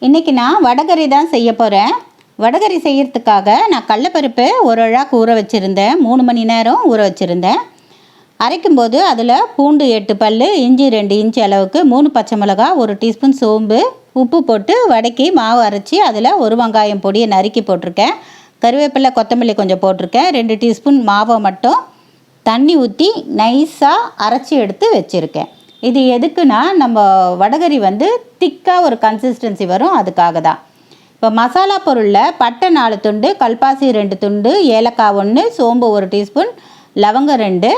இன்றைக்கி நான் வடகறி தான் செய்ய போகிறேன். வடகறி செய்கிறதுக்காக நான் கடலப்பருப்பு ஒரு அழாக்கு ஊற வச்சுருந்தேன். 3 மணி நேரம் ஊற வச்சுருந்தேன். அரைக்கும்போது அதில் பூண்டு 8 பல், இஞ்சி 2 இன்ச்சு அளவுக்கு, 3 பச்சை மிளகா, 1 டீஸ்பூன் சோம்பு, உப்பு போட்டு வதக்கி மாவு அரைச்சி அதில் ஒரு வெங்காயம் பொடியை நறுக்கி போட்டிருக்கேன். கருவேப்பிலை, கொத்தமல்லி கொஞ்சம் போட்டிருக்கேன். 2 டீஸ்பூன் மாவை மட்டும் தண்ணி ஊற்றி நைஸாக அரைச்சி எடுத்து வச்சுருக்கேன். இது எதுக்குன்னா நம்ம வடகறி திக்காக ஒரு கன்சிஸ்டன்சி வரும், அதுக்காக தான். இப்போ மசாலா பொருளில் பட்டை 4 துண்டு, கல்பாசி 2 துண்டு, ஏலக்காய் 1, சோம்பு 1 டீஸ்பூன், லவங்கம் 2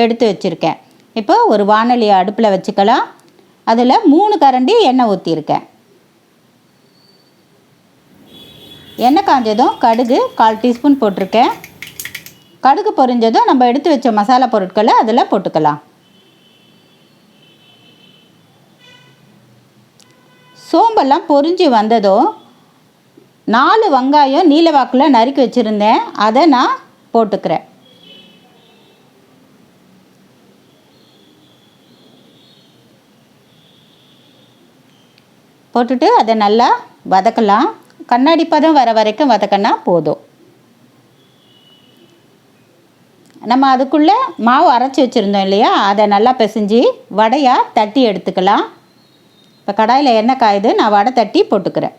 எடுத்து வச்சுருக்கேன். இப்போ ஒரு வாணலியை அடுப்பில் வச்சுக்கலாம். அதில் 3 கரண்டி எண்ணெய் ஊற்றிருக்கேன். எண்ணெய் காஞ்சதும் கடுகு 1/4 டீஸ்பூன் போட்டிருக்கேன். கடுகு பொரிஞ்சதும் நம்ம எடுத்து வச்ச மசாலா பொருட்களை அதில் போட்டுக்கலாம். சோம்பெல்லாம் பொரிஞ்சு வந்ததும் 4 வெங்காயம் நீல வாக்கில் நறுக்கி வச்சுருந்தேன், அதை நான் போட்டுக்கிறேன். போட்டுட்டு அதை நல்லா வதக்கலாம். கண்ணாடி பதம் வர வரைக்கும் வதக்கினா போதும். நம்ம அதுக்குள்ளே மாவு அரைச்சி வச்சுருந்தோம் இல்லையா, அதை நல்லா பிசைஞ்சு வடையாக தட்டி எடுத்துக்கலாம். இப்போ கடாயில் எண்ணெய் காயுது, நான் வடை தட்டி போட்டுக்கிறேன்.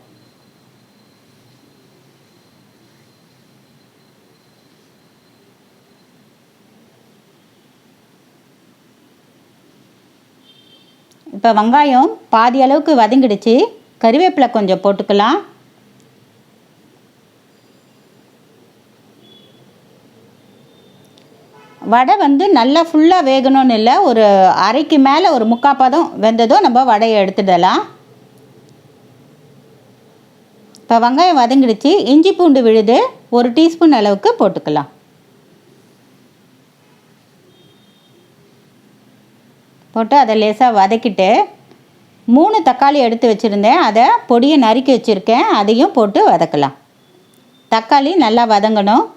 இப்போ வெங்காயம் பாதி அளவுக்கு வதங்கிடுச்சு. கறிவேப்பிலை கொஞ்சம் போட்டுக்கலாம். வடை நல்லா ஃபுல்லாக வேகணும்னு இல்லை, ஒரு அரைக்கு மேலே ஒரு 3/4 பதம் வெந்ததும் நம்ம வடையை எடுத்துடலாம். இப்போ வெங்காயம் வதங்கிடுச்சு. இஞ்சி பூண்டு விழுது 1 டீஸ்பூன் அளவுக்கு போட்டுக்கலாம். போட்டு அதை லேசாக வதக்கிட்டு 3 தக்காளி எடுத்து வச்சுருந்தேன், அதை பொடியை நறுக்கி வச்சுருக்கேன், அதையும் போட்டு வதக்கலாம். தக்காளி நல்லா வதங்கணும்.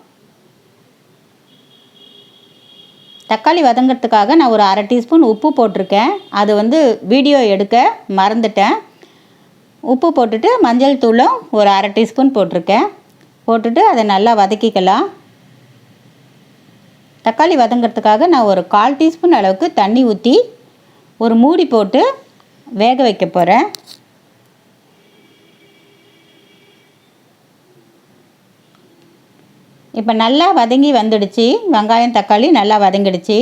தக்காளி வதங்கிறதுக்காக நான் ஒரு 1/2 டீஸ்பூன் உப்பு போட்டிருக்கேன். அது வீடியோ எடுக்க மறந்துட்டேன். உப்பு போட்டுட்டு மஞ்சள் தூளும் ஒரு 1/2 டீஸ்பூன் போட்டிருக்கேன். போட்டுட்டு அதை நல்லா வதக்கிக்கலாம். தக்காளி வதங்கிறதுக்காக நான் ஒரு 1/4 டீஸ்பூன் அளவுக்கு தண்ணி ஊற்றி ஒரு மூடி போட்டு வேக வைக்க போகிறேன். இப்போ நல்லா வதங்கி வந்துடுச்சு. வெங்காயம் தக்காளி நல்லா வதங்கிடுச்சு.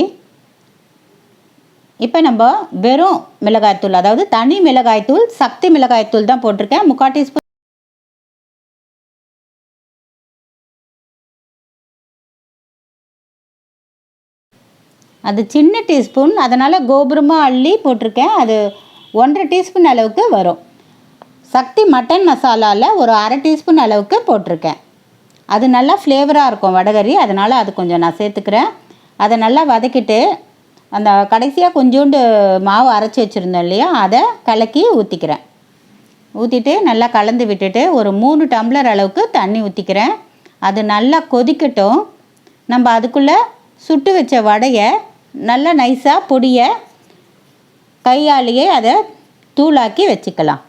இப்போ நம்ம வெறும் மிளகாய்த்தூள், அதாவது தனி மிளகாய்த்தூள், சக்தி மிளகாய்த்தூள் தான் போட்டிருக்கேன். 3/4 டீஸ்பூன். அது சின்ன டீஸ்பூன், அதனால் கோபுரமாக அள்ளி போட்டிருக்கேன். அது 1/2 டீஸ்பூன் அளவுக்கு வரும். சக்தி மட்டன் மசாலாவில் ஒரு 1/2 டீஸ்பூன் அளவுக்கு போட்டிருக்கேன். அது நல்லா ஃப்ளேவராக இருக்கும் வடகறி, அதனால் அது கொஞ்சம் நான் சேர்த்துக்கிறேன். அதை நல்லா வதக்கிட்டு அந்த கடைசியாக கொஞ்சோண்டு மாவு அரைச்சி வச்சுருந்தோம் இல்லையா, அதை கலக்கி ஊற்றிக்கிறேன். ஊற்றிட்டு நல்லா கலந்து விட்டுட்டு ஒரு 3 டம்ளர் அளவுக்கு தண்ணி ஊற்றிக்கிறேன். அது நல்லா கொதிக்கட்டும். நம்ம அதுக்குள்ளே சுட்டு வச்ச வடையை நல்லா நைஸாக பொடியை கையாலேயே அதை தூளாக்கி வச்சுக்கலாம்.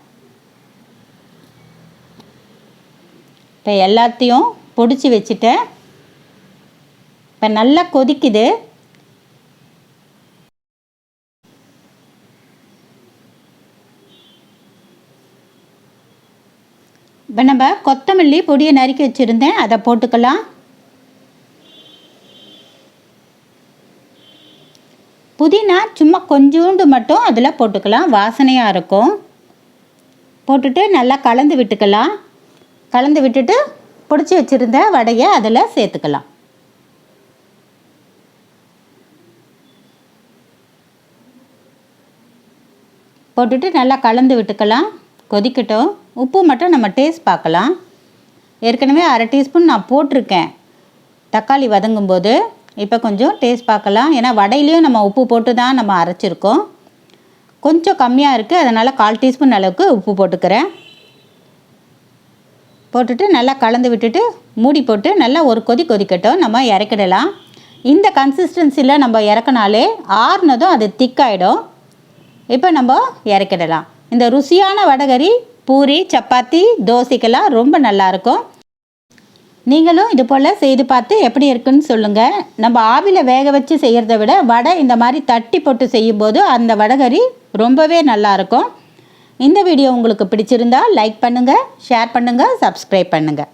இப்போ எல்லாத்தையும் பொடிச்சு வச்சுட்டேன். இப்போ நல்லா கொதிக்குது. இப்போ நம்ம கொத்தமல்லி பொடியை நறுக்கி வச்சுருந்தேன், அதை போட்டுக்கலாம். புதினா சும்மா கொஞ்சோண்டு மட்டும் அதில் போட்டுக்கலாம், வாசனையாக இருக்கும். போட்டுட்டு நல்லா கலந்து விட்டுக்கலாம். கலந்து விட்டுட்டு பொடிச்சு வச்சுருந்த வடையை அதில் சேர்த்துக்கலாம். போட்டுட்டு நல்லா கலந்து விட்டுக்கலாம். கொதிக்கட்டும். உப்பு மட்டும் நம்ம டேஸ்ட் பார்க்கலாம். ஏற்கனவே 1/2 டீஸ்பூன் நான் போட்டிருக்கேன் தக்காளி வதங்கும்போது. இப்போ கொஞ்சம் டேஸ்ட் பார்க்கலாம். ஏன்னா வடையிலையும் நம்ம உப்பு போட்டு தான் நம்ம அரைச்சிருக்கோம். கொஞ்சம் கம்மியாக இருக்குது, அதனால் 1/4 டீஸ்பூன் அளவுக்கு உப்பு போட்டுக்கிறேன். போட்டுட்டு நல்லா கலந்து விட்டுட்டு மூடி போட்டு நல்லா ஒரு கொதிக்கட்டும். நம்ம இறக்கிடலாம். இந்த கன்சிஸ்டன்சியில் நம்ம இறக்கினாலே ஆறுனதும் அது திக்காயிடும். இப்போ நம்ம இறக்கிடலாம். இந்த ருசியான வடகறி பூரி, சப்பாத்தி, தோசைக்கெல்லாம் ரொம்ப நல்லாயிருக்கும். நீங்களும் இது போல் செய்து பார்த்து எப்படி இருக்குன்னு சொல்லுங்கள். நம்ம ஆவியில் வேக வச்சு செய்கிறத விட வடை இந்த மாதிரி தட்டி போட்டு செய்யும்போது அந்த வடைகறி ரொம்பவே நல்லாயிருக்கும். இந்த வீடியோ உங்களுக்கு பிடிச்சிருந்தா லைக் பண்ணுங்கள், ஷேர் பண்ணுங்கள், சப்ஸ்கிரைப் பண்ணுங்கள்.